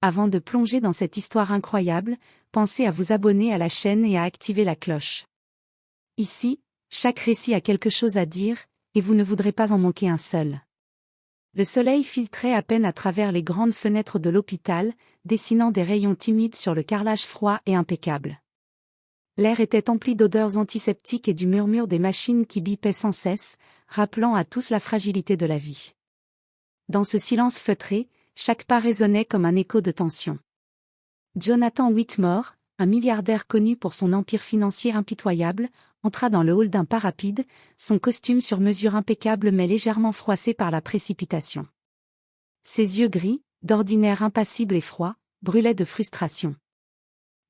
Avant de plonger dans cette histoire incroyable, pensez à vous abonner à la chaîne et à activer la cloche. Ici, chaque récit a quelque chose à dire, et vous ne voudrez pas en manquer un seul. Le soleil filtrait à peine à travers les grandes fenêtres de l'hôpital, dessinant des rayons timides sur le carrelage froid et impeccable. L'air était empli d'odeurs antiseptiques et du murmure des machines qui bipaient sans cesse, rappelant à tous la fragilité de la vie. Dans ce silence feutré, chaque pas résonnait comme un écho de tension. Jonathan Whitmore, un milliardaire connu pour son empire financier impitoyable, entra dans le hall d'un pas rapide, son costume sur mesure impeccable mais légèrement froissé par la précipitation. Ses yeux gris, d'ordinaire impassibles et froids, brûlaient de frustration.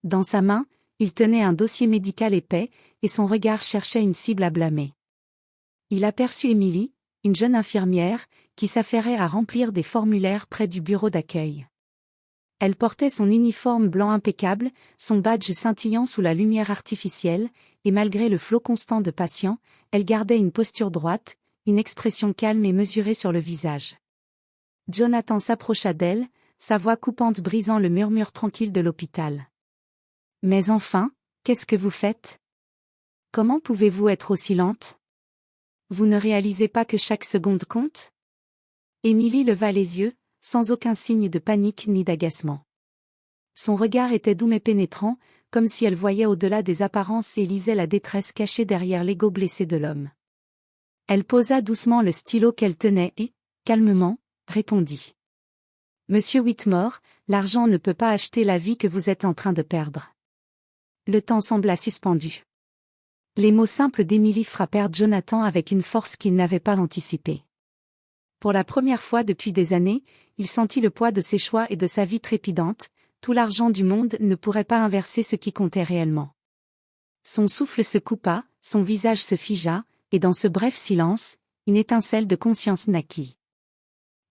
Dans sa main, il tenait un dossier médical épais, et son regard cherchait une cible à blâmer. Il aperçut Emily, une jeune infirmière, qui s'affairait à remplir des formulaires près du bureau d'accueil. Elle portait son uniforme blanc impeccable, son badge scintillant sous la lumière artificielle, et malgré le flot constant de patients, elle gardait une posture droite, une expression calme et mesurée sur le visage. Jonathan s'approcha d'elle, sa voix coupante brisant le murmure tranquille de l'hôpital. « Mais enfin, qu'est-ce que vous faites? Comment pouvez-vous être aussi lente? Vous ne réalisez pas que chaque seconde compte ?» Emily leva les yeux, sans aucun signe de panique ni d'agacement. Son regard était doux mais pénétrant, comme si elle voyait au-delà des apparences et lisait la détresse cachée derrière l'ego blessé de l'homme. Elle posa doucement le stylo qu'elle tenait et, calmement, répondit. « Monsieur Whitmore, l'argent ne peut pas acheter la vie que vous êtes en train de perdre. » Le temps sembla suspendu. Les mots simples d'Emily frappèrent Jonathan avec une force qu'il n'avait pas anticipée. Pour la première fois depuis des années, il sentit le poids de ses choix et de sa vie trépidante, tout l'argent du monde ne pourrait pas inverser ce qui comptait réellement. Son souffle se coupa, son visage se figea, et dans ce bref silence, une étincelle de conscience naquit.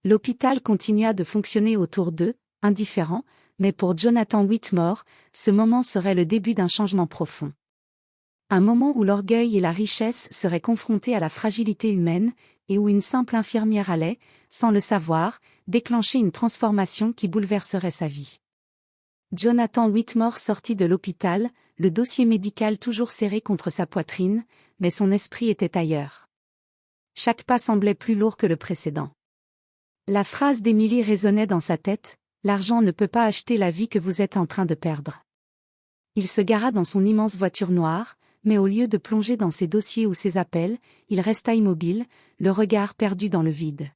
L'hôpital continua de fonctionner autour d'eux, indifférent, mais pour Jonathan Whitmore, ce moment serait le début d'un changement profond. Un moment où l'orgueil et la richesse seraient confrontés à la fragilité humaine, et où une simple infirmière allait, sans le savoir, déclencher une transformation qui bouleverserait sa vie. Jonathan Whitmore sortit de l'hôpital, le dossier médical toujours serré contre sa poitrine, mais son esprit était ailleurs. Chaque pas semblait plus lourd que le précédent. La phrase d'Emily résonnait dans sa tête, « L'argent ne peut pas acheter la vie que vous êtes en train de perdre. » Il se gara dans son immense voiture noire, mais au lieu de plonger dans ses dossiers ou ses appels, il resta immobile, le regard perdu dans le vide.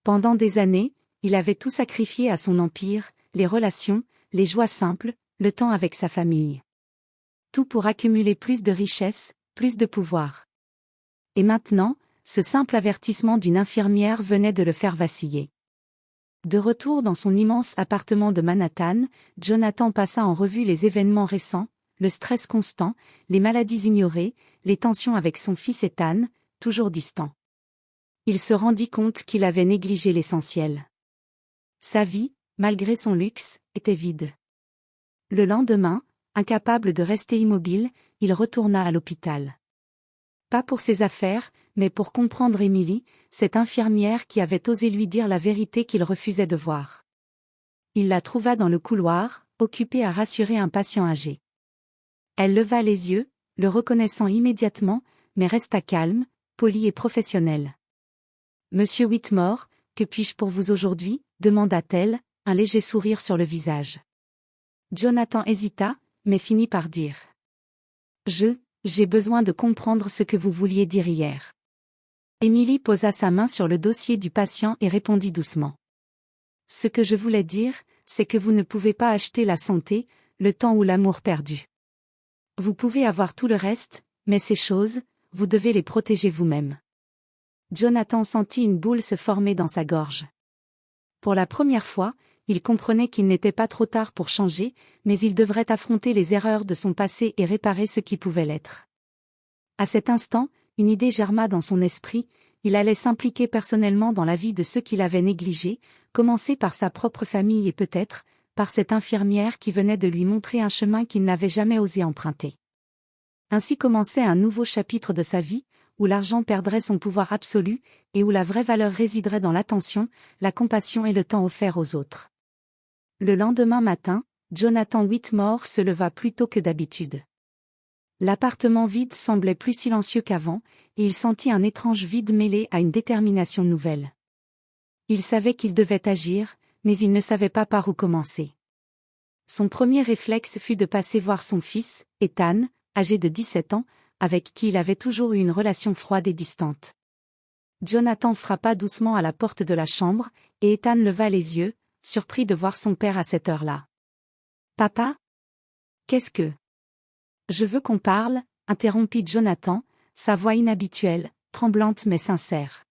Pendant des années, il avait tout sacrifié à son empire, les relations, les joies simples, le temps avec sa famille. Tout pour accumuler plus de richesses, plus de pouvoir. Et maintenant, ce simple avertissement d'une infirmière venait de le faire vaciller. De retour dans son immense appartement de Manhattan, Jonathan passa en revue les événements récents, le stress constant, les maladies ignorées, les tensions avec son fils Ethan, toujours distant. Il se rendit compte qu'il avait négligé l'essentiel. Sa vie, malgré son luxe, était vide. Le lendemain, incapable de rester immobile, il retourna à l'hôpital. Pas pour ses affaires, mais pour comprendre Emily, cette infirmière qui avait osé lui dire la vérité qu'il refusait de voir. Il la trouva dans le couloir, occupée à rassurer un patient âgé. Elle leva les yeux, le reconnaissant immédiatement, mais resta calme, polie et professionnelle. « Monsieur Whitmore, que puis-je pour vous aujourd'hui ?» demanda-t-elle, un léger sourire sur le visage. Jonathan hésita, mais finit par dire. « J'ai besoin de comprendre ce que vous vouliez dire hier. » Emily posa sa main sur le dossier du patient et répondit doucement. « Ce que je voulais dire, c'est que vous ne pouvez pas acheter la santé, le temps ou l'amour perdu. Vous pouvez avoir tout le reste, mais ces choses, vous devez les protéger vous-même. » Jonathan sentit une boule se former dans sa gorge. Pour la première fois, il comprenait qu'il n'était pas trop tard pour changer, mais il devrait affronter les erreurs de son passé et réparer ce qui pouvait l'être. À cet instant, une idée germa dans son esprit, il allait s'impliquer personnellement dans la vie de ceux qu'il avait négligés, commencer par sa propre famille et peut-être, par cette infirmière qui venait de lui montrer un chemin qu'il n'avait jamais osé emprunter. Ainsi commençait un nouveau chapitre de sa vie, où l'argent perdrait son pouvoir absolu, et où la vraie valeur résiderait dans l'attention, la compassion et le temps offert aux autres. Le lendemain matin, Jonathan Whitmore se leva plus tôt que d'habitude. L'appartement vide semblait plus silencieux qu'avant, et il sentit un étrange vide mêlé à une détermination nouvelle. Il savait qu'il devait agir, mais il ne savait pas par où commencer. Son premier réflexe fut de passer voir son fils, Ethan, âgé de 17 ans, avec qui il avait toujours eu une relation froide et distante. Jonathan frappa doucement à la porte de la chambre, et Ethan leva les yeux, surpris de voir son père à cette heure-là. « Papa ? Qu'est-ce que… » « Je veux qu'on parle, » interrompit Jonathan, sa voix inhabituelle, tremblante mais sincère.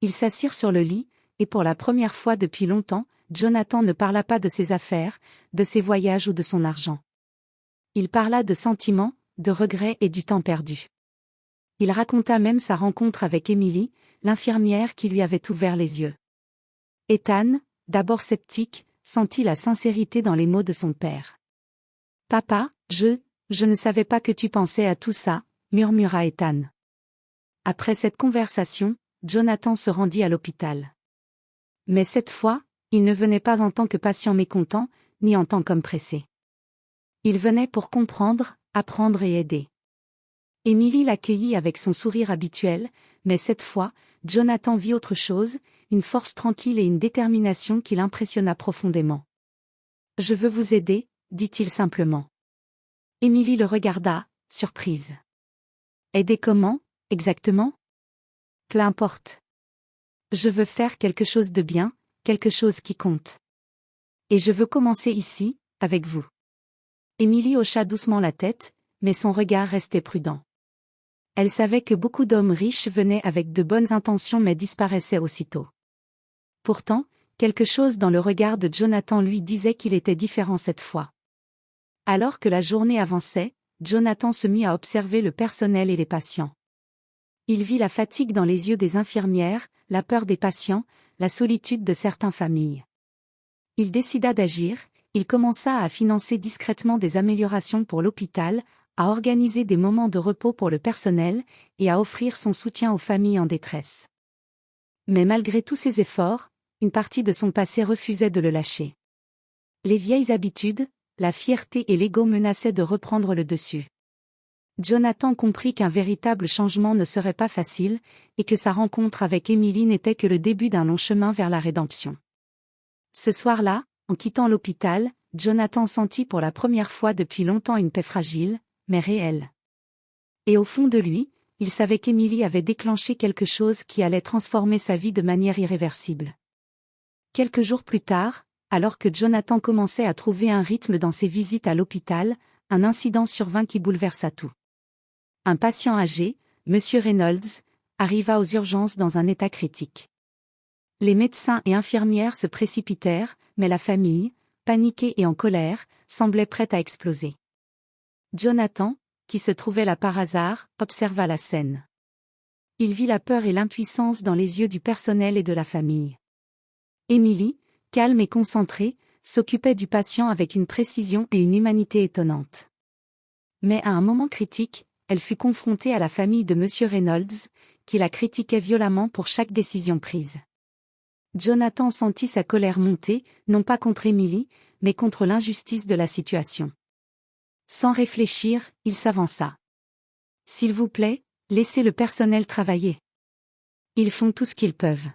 Ils s'assirent sur le lit, et pour la première fois depuis longtemps, Jonathan ne parla pas de ses affaires, de ses voyages ou de son argent. Il parla de sentiments, de regrets et du temps perdu. Il raconta même sa rencontre avec Emily, l'infirmière qui lui avait ouvert les yeux. Ethan, d'abord sceptique, sentit la sincérité dans les mots de son père. « Papa, je ne savais pas que tu pensais à tout ça, » murmura Ethan. Après cette conversation, Jonathan se rendit à l'hôpital. Mais cette fois, il ne venait pas en tant que patient mécontent, ni en tant qu'homme pressé. Il venait pour comprendre, apprendre et aider. Emily l'accueillit avec son sourire habituel, mais cette fois, Jonathan vit autre chose, une force tranquille et une détermination qui l'impressionna profondément. « Je veux vous aider, » dit-il simplement. Emily le regarda, surprise. « Aider comment, exactement ? » ?»« Peu importe. Je veux faire quelque chose de bien, quelque chose qui compte. Et je veux commencer ici, avec vous. » Emily hocha doucement la tête, mais son regard restait prudent. Elle savait que beaucoup d'hommes riches venaient avec de bonnes intentions mais disparaissaient aussitôt. Pourtant, quelque chose dans le regard de Jonathan lui disait qu'il était différent cette fois. Alors que la journée avançait, Jonathan se mit à observer le personnel et les patients. Il vit la fatigue dans les yeux des infirmières, la peur des patients, la solitude de certaines familles. Il décida d'agir, il commença à financer discrètement des améliorations pour l'hôpital, à organiser des moments de repos pour le personnel, et à offrir son soutien aux familles en détresse. Mais malgré tous ses efforts, une partie de son passé refusait de le lâcher. Les vieilles habitudes, la fierté et l'ego menaçaient de reprendre le dessus. Jonathan comprit qu'un véritable changement ne serait pas facile, et que sa rencontre avec Emily n'était que le début d'un long chemin vers la rédemption. Ce soir-là, en quittant l'hôpital, Jonathan sentit pour la première fois depuis longtemps une paix fragile, mais réelle. Et au fond de lui, il savait qu'Emily avait déclenché quelque chose qui allait transformer sa vie de manière irréversible. Quelques jours plus tard, alors que Jonathan commençait à trouver un rythme dans ses visites à l'hôpital, un incident survint qui bouleversa tout. Un patient âgé, M. Reynolds, arriva aux urgences dans un état critique. Les médecins et infirmières se précipitèrent, mais la famille, paniquée et en colère, semblait prête à exploser. Jonathan, qui se trouvait là par hasard, observa la scène. Il vit la peur et l'impuissance dans les yeux du personnel et de la famille. Emily, calme et concentrée, s'occupait du patient avec une précision et une humanité étonnantes. Mais à un moment critique, elle fut confrontée à la famille de M. Reynolds, qui la critiquait violemment pour chaque décision prise. Jonathan sentit sa colère monter, non pas contre Emily, mais contre l'injustice de la situation. Sans réfléchir, il s'avança. « S'il vous plaît, laissez le personnel travailler. Ils font tout ce qu'ils peuvent. »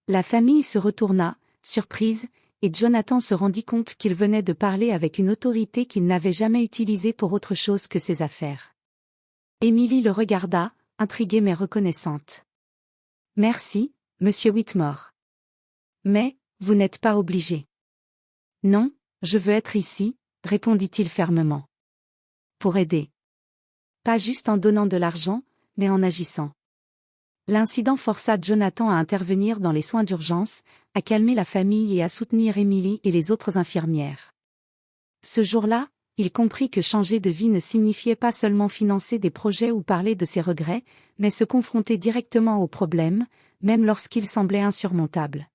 La famille se retourna, surprise, et Jonathan se rendit compte qu'il venait de parler avec une autorité qu'il n'avait jamais utilisée pour autre chose que ses affaires. Emily le regarda, intriguée mais reconnaissante. « Merci, monsieur Whitmore. Mais, vous n'êtes pas obligé. »« Non, je veux être ici, » répondit-il fermement. « Pour aider. Pas juste en donnant de l'argent, mais en agissant. » L'incident força Jonathan à intervenir dans les soins d'urgence, à calmer la famille et à soutenir Emily et les autres infirmières. Ce jour-là, il comprit que changer de vie ne signifiait pas seulement financer des projets ou parler de ses regrets, mais se confronter directement aux problèmes, même lorsqu'ils semblaient insurmontables.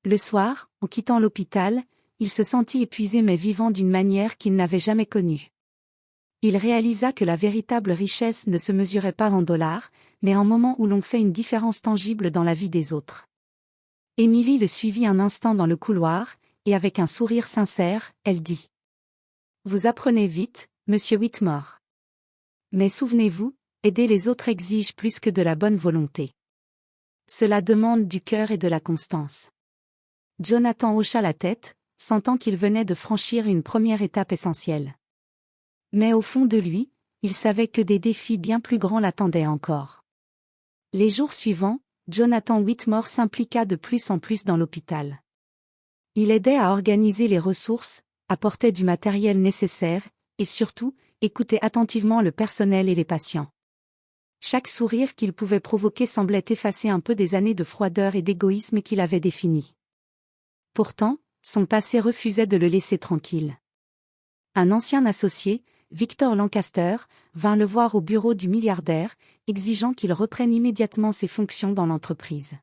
Le soir, en quittant l'hôpital, il se sentit épuisé mais vivant d'une manière qu'il n'avait jamais connue. Il réalisa que la véritable richesse ne se mesurait pas en dollars, mais en moments où l'on fait une différence tangible dans la vie des autres. Emily le suivit un instant dans le couloir, et avec un sourire sincère, elle dit. Vous apprenez vite, monsieur Whitmore. Mais souvenez-vous, aider les autres exige plus que de la bonne volonté. Cela demande du cœur et de la constance. Jonathan hocha la tête, sentant qu'il venait de franchir une première étape essentielle. Mais au fond de lui, il savait que des défis bien plus grands l'attendaient encore. Les jours suivants, Jonathan Whitmore s'impliqua de plus en plus dans l'hôpital. Il aidait à organiser les ressources, apportait du matériel nécessaire, et surtout, écoutait attentivement le personnel et les patients. Chaque sourire qu'il pouvait provoquer semblait effacer un peu des années de froideur et d'égoïsme qu'il avait définies. Pourtant, son passé refusait de le laisser tranquille. Un ancien associé, Victor Lancaster, vint le voir au bureau du milliardaire, exigeant qu'il reprenne immédiatement ses fonctions dans l'entreprise.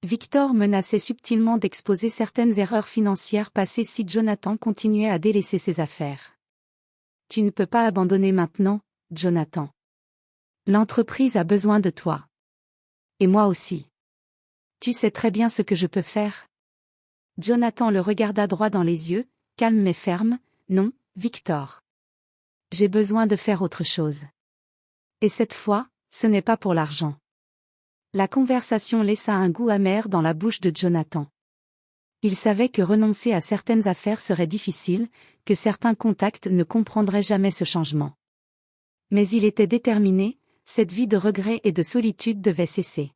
Victor menaçait subtilement d'exposer certaines erreurs financières passées si Jonathan continuait à délaisser ses affaires. « Tu ne peux pas abandonner maintenant, Jonathan. L'entreprise a besoin de toi. Et moi aussi. Tu sais très bien ce que je peux faire. » Jonathan le regarda droit dans les yeux, calme mais ferme. « Non, Victor. J'ai besoin de faire autre chose. Et cette fois, ce n'est pas pour l'argent. » La conversation laissa un goût amer dans la bouche de Jonathan. Il savait que renoncer à certaines affaires serait difficile, que certains contacts ne comprendraient jamais ce changement. Mais il était déterminé, cette vie de regret et de solitude devait cesser.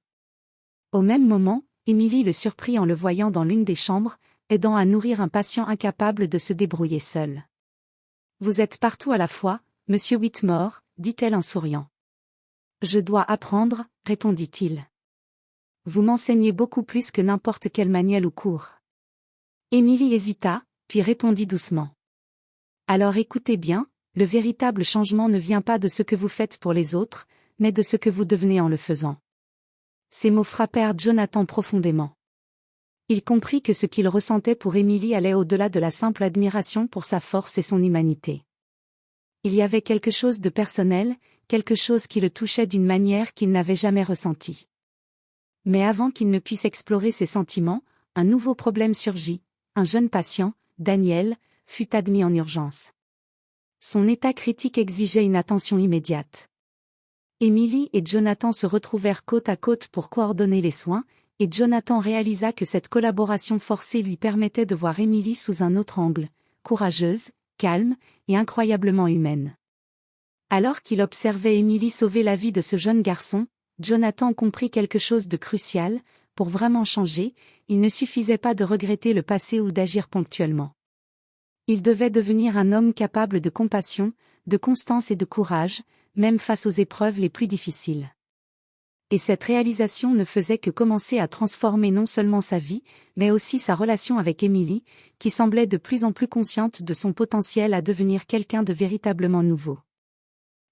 Au même moment, Émilie le surprit en le voyant dans l'une des chambres, aidant à nourrir un patient incapable de se débrouiller seul. « Vous êtes partout à la fois, monsieur Whitmore, dit-elle en souriant. « Je dois apprendre, répondit-il. Vous m'enseignez beaucoup plus que n'importe quel manuel ou cours. » Émilie hésita, puis répondit doucement. « Alors écoutez bien, le véritable changement ne vient pas de ce que vous faites pour les autres, mais de ce que vous devenez en le faisant. » Ces mots frappèrent Jonathan profondément. Il comprit que ce qu'il ressentait pour Émilie allait au-delà de la simple admiration pour sa force et son humanité. Il y avait quelque chose de personnel, quelque chose qui le touchait d'une manière qu'il n'avait jamais ressentie. Mais avant qu'il ne puisse explorer ses sentiments, un nouveau problème surgit. Un jeune patient, Daniel, fut admis en urgence. Son état critique exigeait une attention immédiate. Émilie et Jonathan se retrouvèrent côte à côte pour coordonner les soins, et Jonathan réalisa que cette collaboration forcée lui permettait de voir Émilie sous un autre angle, courageuse, calme et incroyablement humaine. Alors qu'il observait Émilie sauver la vie de ce jeune garçon, Jonathan comprit quelque chose de crucial. Pour vraiment changer, il ne suffisait pas de regretter le passé ou d'agir ponctuellement. Il devait devenir un homme capable de compassion, de constance et de courage, même face aux épreuves les plus difficiles. Et cette réalisation ne faisait que commencer à transformer non seulement sa vie, mais aussi sa relation avec Émilie, qui semblait de plus en plus consciente de son potentiel à devenir quelqu'un de véritablement nouveau.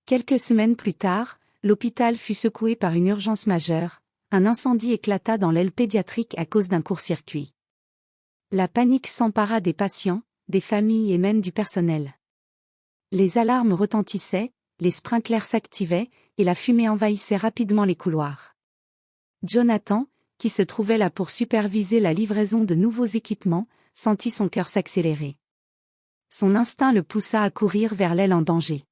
Quelques semaines plus tard, l'hôpital fut secoué par une urgence majeure. Un incendie éclata dans l'aile pédiatrique à cause d'un court-circuit. La panique s'empara des patients, des familles et même du personnel. Les alarmes retentissaient, les sprinklers s'activaient, et la fumée envahissait rapidement les couloirs. Jonathan, qui se trouvait là pour superviser la livraison de nouveaux équipements, sentit son cœur s'accélérer. Son instinct le poussa à courir vers l'aile en danger.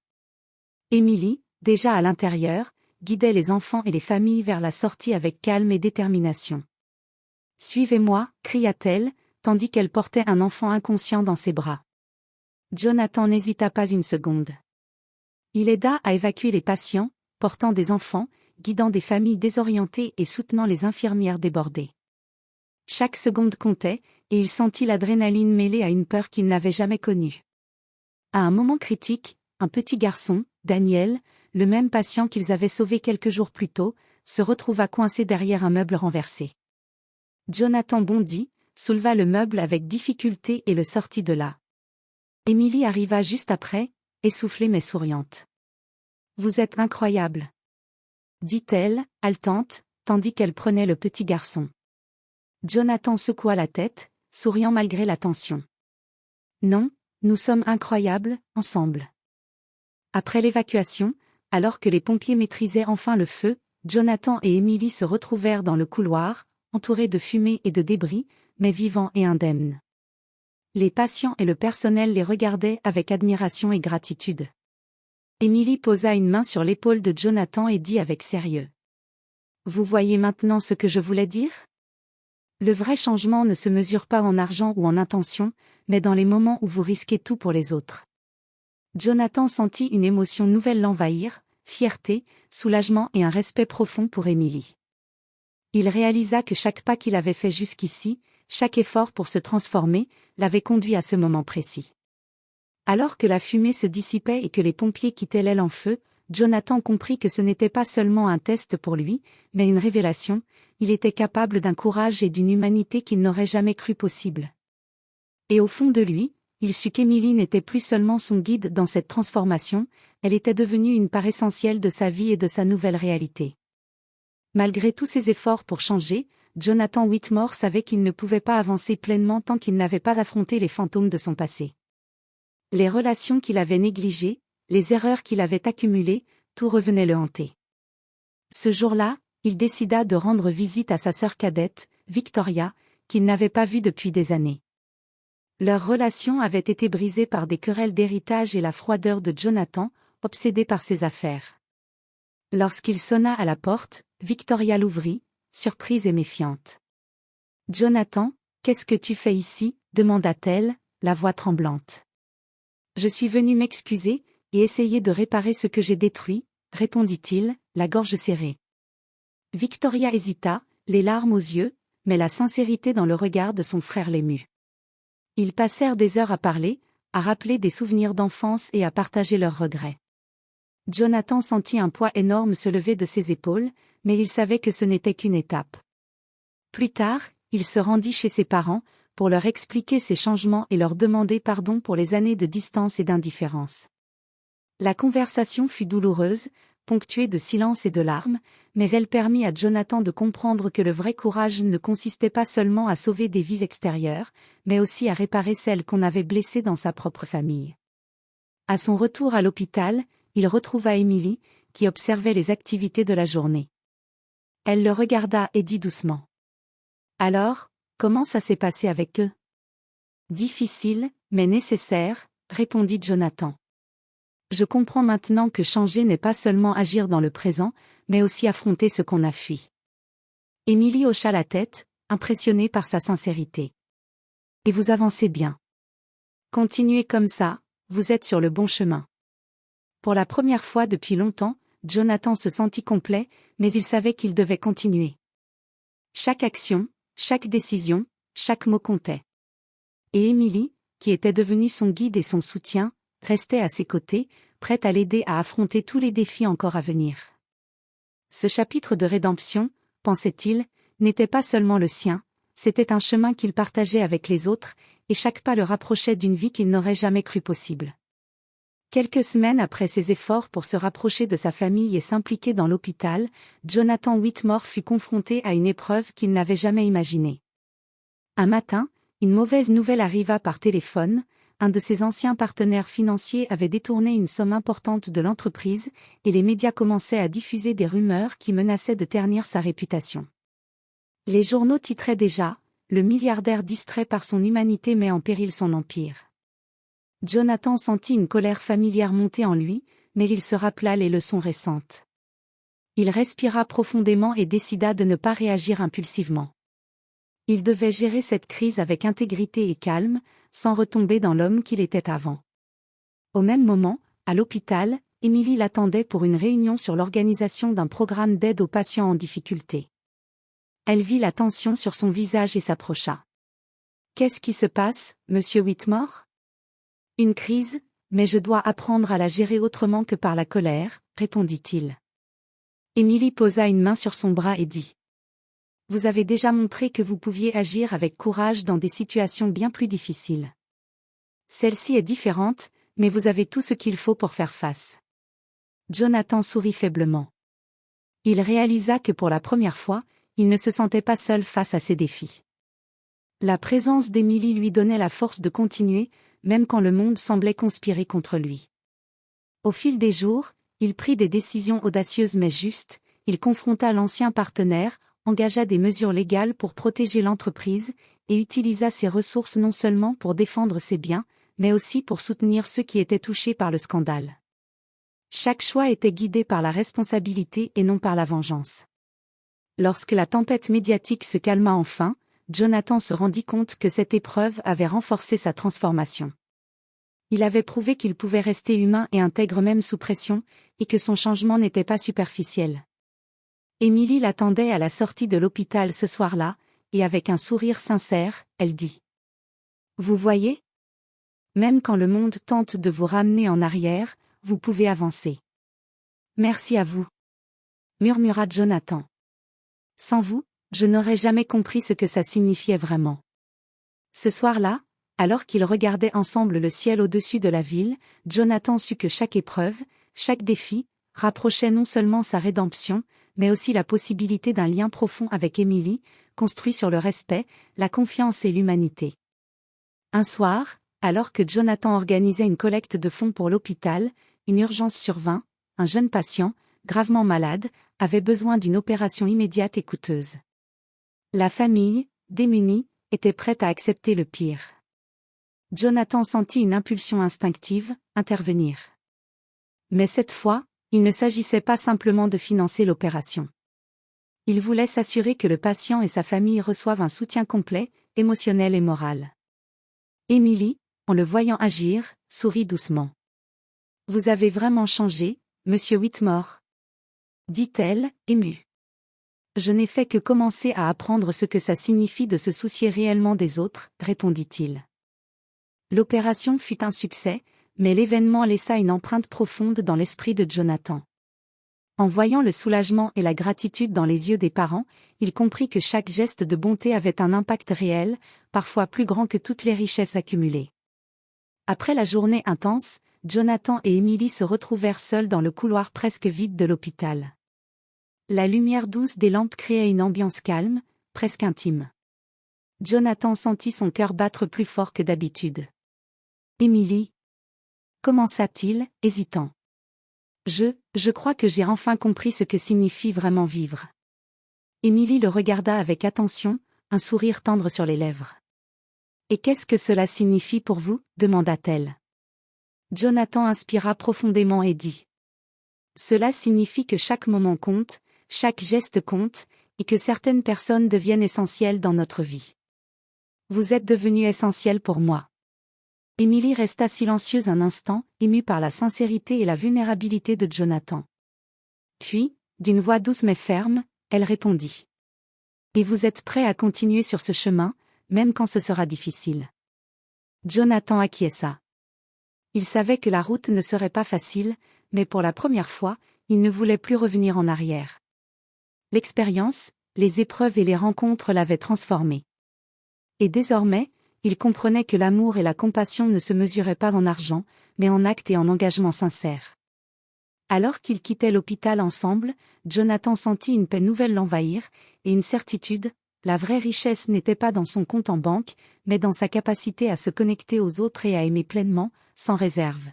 Émilie, déjà à l'intérieur, guidait les enfants et les familles vers la sortie avec calme et détermination. « Suivez-moi » cria-t-elle, tandis qu'elle portait un enfant inconscient dans ses bras. Jonathan n'hésita pas une seconde. Il aida à évacuer les patients, portant des enfants, guidant des familles désorientées et soutenant les infirmières débordées. Chaque seconde comptait, et il sentit l'adrénaline mêlée à une peur qu'il n'avait jamais connue. À un moment critique, un petit garçon, Daniel, le même patient qu'ils avaient sauvé quelques jours plus tôt, se retrouva coincé derrière un meuble renversé. Jonathan bondit, souleva le meuble avec difficulté et le sortit de là. Émilie arriva juste après, essoufflée mais souriante. « Vous êtes incroyable !» dit-elle, haletante, tandis qu'elle prenait le petit garçon. Jonathan secoua la tête, souriant malgré la tension. « Non, nous sommes incroyables, ensemble. » Après l'évacuation, alors que les pompiers maîtrisaient enfin le feu, Jonathan et Émilie se retrouvèrent dans le couloir, entourés de fumée et de débris, mais vivants et indemnes. Les patients et le personnel les regardaient avec admiration et gratitude. Emily posa une main sur l'épaule de Jonathan et dit avec sérieux. « Vous voyez maintenant ce que je voulais dire ? Le vrai changement ne se mesure pas en argent ou en intention, mais dans les moments où vous risquez tout pour les autres. » Jonathan sentit une émotion nouvelle l'envahir, fierté, soulagement et un respect profond pour Emily. Il réalisa que chaque pas qu'il avait fait jusqu'ici, chaque effort pour se transformer, l'avait conduit à ce moment précis. Alors que la fumée se dissipait et que les pompiers quittaient l'aile en feu, Jonathan comprit que ce n'était pas seulement un test pour lui, mais une révélation. Il était capable d'un courage et d'une humanité qu'il n'aurait jamais cru possible. Et au fond de lui, il sut qu'Emily n'était plus seulement son guide dans cette transformation, elle était devenue une part essentielle de sa vie et de sa nouvelle réalité. Malgré tous ses efforts pour changer, Jonathan Whitmore savait qu'il ne pouvait pas avancer pleinement tant qu'il n'avait pas affronté les fantômes de son passé. Les relations qu'il avait négligées, les erreurs qu'il avait accumulées, tout revenait le hanter. Ce jour-là, il décida de rendre visite à sa sœur cadette, Victoria, qu'il n'avait pas vue depuis des années. Leur relation avait été brisée par des querelles d'héritage et la froideur de Jonathan, obsédé par ses affaires. Lorsqu'il sonna à la porte, Victoria l'ouvrit, surprise et méfiante. « Jonathan, qu'est-ce que tu fais ici ?» demanda-t-elle, la voix tremblante. « Je suis venu m'excuser et essayer de réparer ce que j'ai détruit, » répondit-il, la gorge serrée. Victoria hésita, les larmes aux yeux, mais la sincérité dans le regard de son frère l'émut. Ils passèrent des heures à parler, à rappeler des souvenirs d'enfance et à partager leurs regrets. Jonathan sentit un poids énorme se lever de ses épaules, mais il savait que ce n'était qu'une étape. Plus tard, il se rendit chez ses parents, pour leur expliquer ses changements et leur demander pardon pour les années de distance et d'indifférence. La conversation fut douloureuse, ponctuée de silence et de larmes, mais elle permit à Jonathan de comprendre que le vrai courage ne consistait pas seulement à sauver des vies extérieures, mais aussi à réparer celles qu'on avait blessées dans sa propre famille. À son retour à l'hôpital, il retrouva Emily, qui observait les activités de la journée. Elle le regarda et dit doucement. « Alors, comment ça s'est passé avec eux ? » « Difficile, mais nécessaire, » répondit Jonathan. « Je comprends maintenant que changer n'est pas seulement agir dans le présent, mais aussi affronter ce qu'on a fui. » Emily hocha la tête, impressionnée par sa sincérité. « Et vous avancez bien. Continuez comme ça, vous êtes sur le bon chemin. » Pour la première fois depuis longtemps, Jonathan se sentit complet, mais il savait qu'il devait continuer. Chaque action, chaque décision, chaque mot comptait. Et Emily, qui était devenue son guide et son soutien, restait à ses côtés, prête à l'aider à affronter tous les défis encore à venir. Ce chapitre de rédemption, pensait-il, n'était pas seulement le sien, c'était un chemin qu'il partageait avec les autres, et chaque pas le rapprochait d'une vie qu'il n'aurait jamais cru possible. Quelques semaines après ses efforts pour se rapprocher de sa famille et s'impliquer dans l'hôpital, Jonathan Whitmore fut confronté à une épreuve qu'il n'avait jamais imaginée. Un matin, une mauvaise nouvelle arriva par téléphone. Un de ses anciens partenaires financiers avait détourné une somme importante de l'entreprise, et les médias commençaient à diffuser des rumeurs qui menaçaient de ternir sa réputation. Les journaux titraient déjà « Le milliardaire distrait par son humanité met en péril son empire ». Jonathan sentit une colère familière monter en lui, mais il se rappela les leçons récentes. Il respira profondément et décida de ne pas réagir impulsivement. Il devait gérer cette crise avec intégrité et calme, sans retomber dans l'homme qu'il était avant. Au même moment, à l'hôpital, Emily l'attendait pour une réunion sur l'organisation d'un programme d'aide aux patients en difficulté. Elle vit la tension sur son visage et s'approcha. « Qu'est-ce qui se passe, monsieur Whitmore ? » « Une crise, mais je dois apprendre à la gérer autrement que par la colère, » répondit-il. Emily posa une main sur son bras et dit. « Vous avez déjà montré que vous pouviez agir avec courage dans des situations bien plus difficiles. Celle-ci est différente, mais vous avez tout ce qu'il faut pour faire face. » Jonathan sourit faiblement. Il réalisa que pour la première fois, il ne se sentait pas seul face à ces défis. La présence d'Emily lui donnait la force de continuer, même quand le monde semblait conspirer contre lui. Au fil des jours, il prit des décisions audacieuses mais justes, il confronta l'ancien partenaire, engagea des mesures légales pour protéger l'entreprise, et utilisa ses ressources non seulement pour défendre ses biens, mais aussi pour soutenir ceux qui étaient touchés par le scandale. Chaque choix était guidé par la responsabilité et non par la vengeance. Lorsque la tempête médiatique se calma enfin, Jonathan se rendit compte que cette épreuve avait renforcé sa transformation. Il avait prouvé qu'il pouvait rester humain et intègre même sous pression, et que son changement n'était pas superficiel. Émilie l'attendait à la sortie de l'hôpital ce soir-là, et avec un sourire sincère, elle dit : « Vous voyez ? Même quand le monde tente de vous ramener en arrière, vous pouvez avancer. » « Merci à vous, » murmura Jonathan. « Sans vous, je n'aurais jamais compris ce que ça signifiait vraiment. » Ce soir-là, alors qu'ils regardaient ensemble le ciel au-dessus de la ville, Jonathan sut que chaque épreuve, chaque défi, rapprochait non seulement sa rédemption, mais aussi la possibilité d'un lien profond avec Émilie, construit sur le respect, la confiance et l'humanité. Un soir, alors que Jonathan organisait une collecte de fonds pour l'hôpital, une urgence survint. Un jeune patient, gravement malade, avait besoin d'une opération immédiate et coûteuse. La famille, démunie, était prête à accepter le pire. Jonathan sentit une impulsion instinctive, intervenir. Mais cette fois, il ne s'agissait pas simplement de financer l'opération. Il voulait s'assurer que le patient et sa famille reçoivent un soutien complet, émotionnel et moral. Émilie, en le voyant agir, sourit doucement. « Vous avez vraiment changé, Monsieur Whitmore, » dit-elle, émue. « Je n'ai fait que commencer à apprendre ce que ça signifie de se soucier réellement des autres, » répondit-il. L'opération fut un succès, mais l'événement laissa une empreinte profonde dans l'esprit de Jonathan. En voyant le soulagement et la gratitude dans les yeux des parents, il comprit que chaque geste de bonté avait un impact réel, parfois plus grand que toutes les richesses accumulées. Après la journée intense, Jonathan et Émilie se retrouvèrent seuls dans le couloir presque vide de l'hôpital. La lumière douce des lampes créait une ambiance calme, presque intime. Jonathan sentit son cœur battre plus fort que d'habitude. « Émilie » commença-t-il, hésitant. « Je crois que j'ai enfin compris ce que signifie vraiment vivre. » Émilie le regarda avec attention, un sourire tendre sur les lèvres. « Et qu'est-ce que cela signifie pour vous ? » demanda-t-elle. Jonathan inspira profondément et dit : « Cela signifie que chaque moment compte, chaque geste compte, et que certaines personnes deviennent essentielles dans notre vie. Vous êtes devenu essentiel pour moi. » Émilie resta silencieuse un instant, émue par la sincérité et la vulnérabilité de Jonathan. Puis, d'une voix douce mais ferme, elle répondit : « Et vous êtes prêt à continuer sur ce chemin, même quand ce sera difficile ? » Jonathan acquiesça. Il savait que la route ne serait pas facile, mais pour la première fois, il ne voulait plus revenir en arrière. L'expérience, les épreuves et les rencontres l'avaient transformé. Et désormais, il comprenait que l'amour et la compassion ne se mesuraient pas en argent, mais en actes et en engagement sincère. Alors qu'ils quittaient l'hôpital ensemble, Jonathan sentit une paix nouvelle l'envahir, et une certitude: la vraie richesse n'était pas dans son compte en banque, mais dans sa capacité à se connecter aux autres et à aimer pleinement, sans réserve.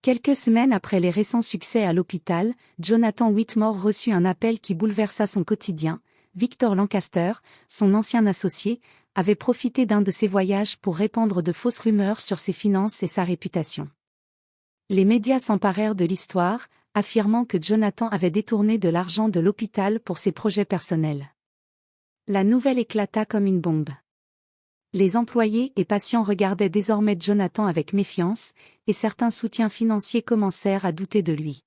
Quelques semaines après les récents succès à l'hôpital, Jonathan Whitmore reçut un appel qui bouleversa son quotidien. Victor Lancaster, son ancien associé, avait profité d'un de ses voyages pour répandre de fausses rumeurs sur ses finances et sa réputation. Les médias s'emparèrent de l'histoire, affirmant que Jonathan avait détourné de l'argent de l'hôpital pour ses projets personnels. La nouvelle éclata comme une bombe. Les employés et patients regardaient désormais Jonathan avec méfiance, et certains soutiens financiers commencèrent à douter de lui.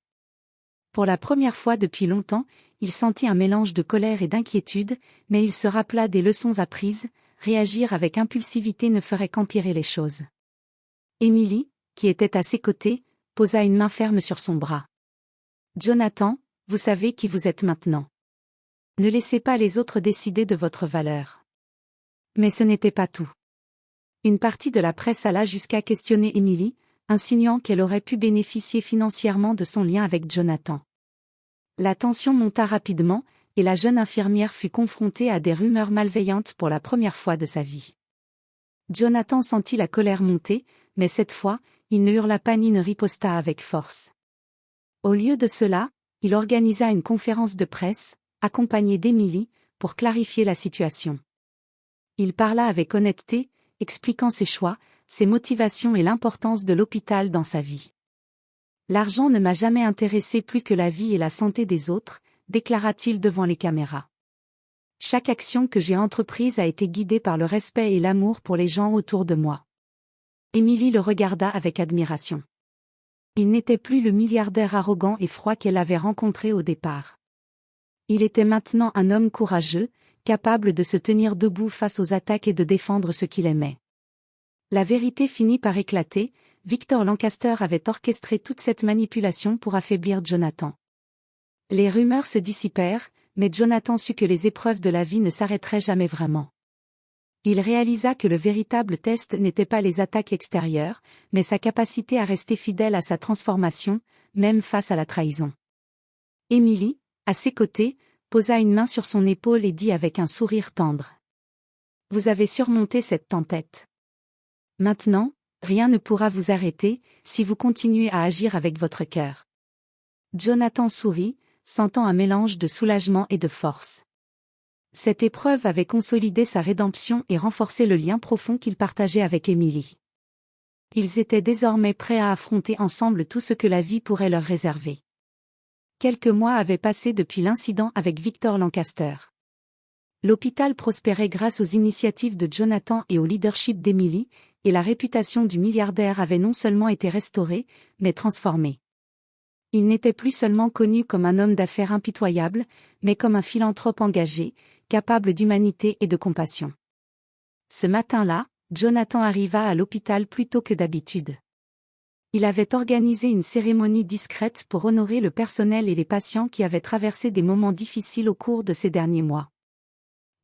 Pour la première fois depuis longtemps, il sentit un mélange de colère et d'inquiétude, mais il se rappela des leçons apprises: réagir avec impulsivité ne ferait qu'empirer les choses. Émilie, qui était à ses côtés, posa une main ferme sur son bras. « Jonathan, vous savez qui vous êtes maintenant. Ne laissez pas les autres décider de votre valeur. » Mais ce n'était pas tout. Une partie de la presse alla jusqu'à questionner Émilie, insinuant qu'elle aurait pu bénéficier financièrement de son lien avec Jonathan. La tension monta rapidement, et la jeune infirmière fut confrontée à des rumeurs malveillantes pour la première fois de sa vie. Jonathan sentit la colère monter, mais cette fois, il ne hurla pas ni ne riposta avec force. Au lieu de cela, il organisa une conférence de presse, accompagné d'Émilie, pour clarifier la situation. Il parla avec honnêteté, expliquant ses choix, ses motivations et l'importance de l'hôpital dans sa vie. L'argent ne m'a jamais intéressé plus que la vie et la santé des autres, déclara-t-il devant les caméras. Chaque action que j'ai entreprise a été guidée par le respect et l'amour pour les gens autour de moi. Émilie le regarda avec admiration. Il n'était plus le milliardaire arrogant et froid qu'elle avait rencontré au départ. Il était maintenant un homme courageux, capable de se tenir debout face aux attaques et de défendre ce qu'il aimait. La vérité finit par éclater, Victor Lancaster avait orchestré toute cette manipulation pour affaiblir Jonathan. Les rumeurs se dissipèrent, mais Jonathan sut que les épreuves de la vie ne s'arrêteraient jamais vraiment. Il réalisa que le véritable test n'était pas les attaques extérieures, mais sa capacité à rester fidèle à sa transformation, même face à la trahison. Émilie, à ses côtés, posa une main sur son épaule et dit avec un sourire tendre. « Vous avez surmonté cette tempête. Maintenant, rien ne pourra vous arrêter, si vous continuez à agir avec votre cœur. » Jonathan sourit, sentant un mélange de soulagement et de force. Cette épreuve avait consolidé sa rédemption et renforcé le lien profond qu'il partageait avec Émilie. Ils étaient désormais prêts à affronter ensemble tout ce que la vie pourrait leur réserver. Quelques mois avaient passé depuis l'incident avec Victor Lancaster. L'hôpital prospérait grâce aux initiatives de Jonathan et au leadership d'Émilie, et la réputation du milliardaire avait non seulement été restaurée, mais transformée. Il n'était plus seulement connu comme un homme d'affaires impitoyable, mais comme un philanthrope engagé, capable d'humanité et de compassion. Ce matin-là, Jonathan arriva à l'hôpital plus tôt que d'habitude. Il avait organisé une cérémonie discrète pour honorer le personnel et les patients qui avaient traversé des moments difficiles au cours de ces derniers mois.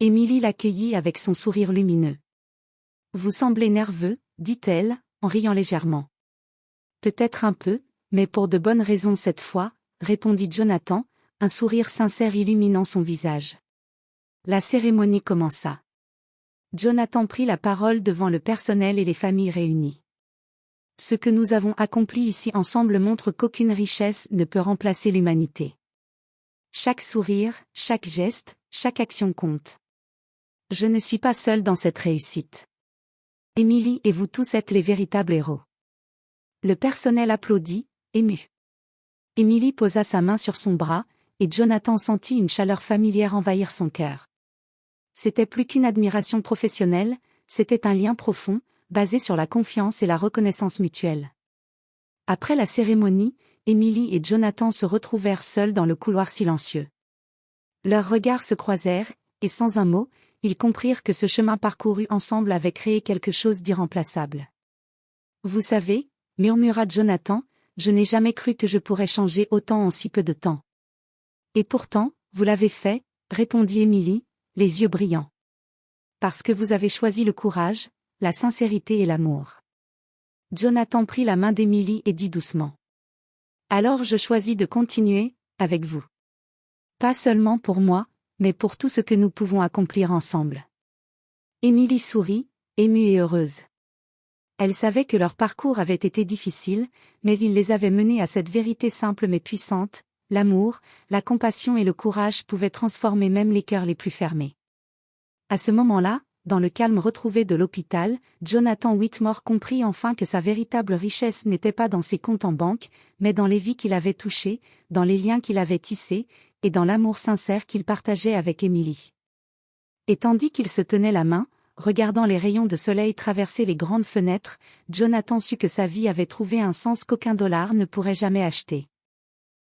Émilie l'accueillit avec son sourire lumineux. « Vous semblez nerveux, dit-elle, en riant légèrement. « Peut-être un peu, mais pour de bonnes raisons cette fois, répondit Jonathan, un sourire sincère illuminant son visage. La cérémonie commença. Jonathan prit la parole devant le personnel et les familles réunies. Ce que nous avons accompli ici ensemble montre qu'aucune richesse ne peut remplacer l'humanité. Chaque sourire, chaque geste, chaque action compte. Je ne suis pas seul dans cette réussite. Émilie et vous tous êtes les véritables héros. Le personnel applaudit, ému. Émilie posa sa main sur son bras, et Jonathan sentit une chaleur familière envahir son cœur. C'était plus qu'une admiration professionnelle, c'était un lien profond, basé sur la confiance et la reconnaissance mutuelle. Après la cérémonie, Émilie et Jonathan se retrouvèrent seuls dans le couloir silencieux. Leurs regards se croisèrent, et sans un mot, ils comprirent que ce chemin parcouru ensemble avait créé quelque chose d'irremplaçable. « Vous savez, » murmura Jonathan, « je n'ai jamais cru que je pourrais changer autant en si peu de temps. » « Et pourtant, vous l'avez fait, » répondit Émilie, les yeux brillants. « Parce que vous avez choisi le courage, la sincérité et l'amour. » Jonathan prit la main d'Émilie et dit doucement. « Alors je choisis de continuer, avec vous. Pas seulement pour moi, mais pour tout ce que nous pouvons accomplir ensemble. » Émilie sourit, émue et heureuse. Elle savait que leur parcours avait été difficile, mais il les avait menés à cette vérité simple mais puissante, l'amour, la compassion et le courage pouvaient transformer même les cœurs les plus fermés. À ce moment-là, dans le calme retrouvé de l'hôpital, Jonathan Whitmore comprit enfin que sa véritable richesse n'était pas dans ses comptes en banque, mais dans les vies qu'il avait touchées, dans les liens qu'il avait tissés, et dans l'amour sincère qu'il partageait avec Émilie. Et tandis qu'il se tenait la main, regardant les rayons de soleil traverser les grandes fenêtres, Jonathan sut que sa vie avait trouvé un sens qu'aucun dollar ne pourrait jamais acheter.